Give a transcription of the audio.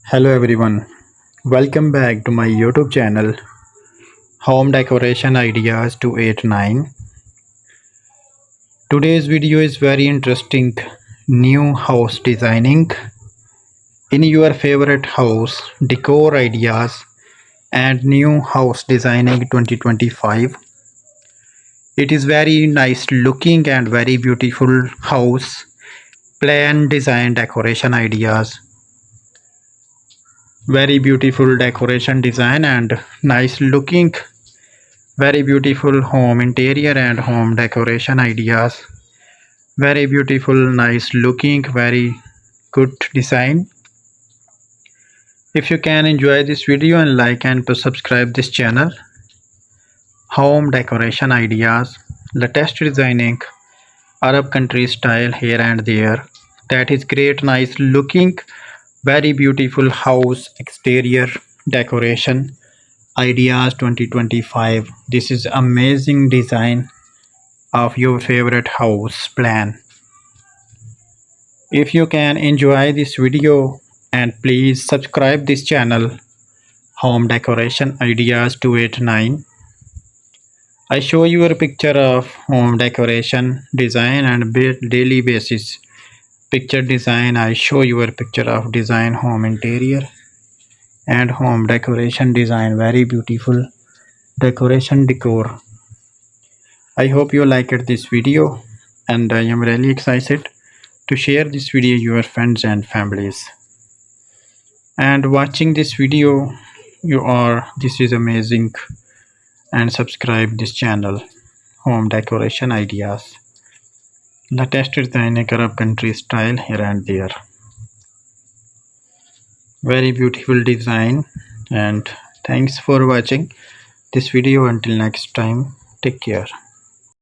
Hello everyone, welcome back to my YouTube channel Home Decoration Ideas 289. Today's video is very interesting. New house designing in your favorite house, decor ideas and new house designing 2025. It is very nice looking and very beautiful house, plan design decoration ideas, very beautiful decoration design and nice looking, very beautiful home interior and home decoration ideas, very beautiful, nice looking, very good design. If you can enjoy this video and like and to subscribe this channel, home decoration ideas, latest designing, Arab country style here and there, that is great, nice looking, very beautiful house exterior decoration ideas 2025. This is amazing design of your favorite house plan. If you can enjoy this video and please subscribe this channel Home Decoration Ideas 289. I show you a picture of home decoration design and daily basis picture design. I show you a picture of design home interior and home decoration design, very beautiful decoration decor. I hope you liked this video and I am really excited to share this video your friends and families. And watching this video, this is amazing, and subscribe this channel Home Decoration Ideas, latest design Arab country style here and there, very beautiful design. And thanks for watching this video. Until next time, take care.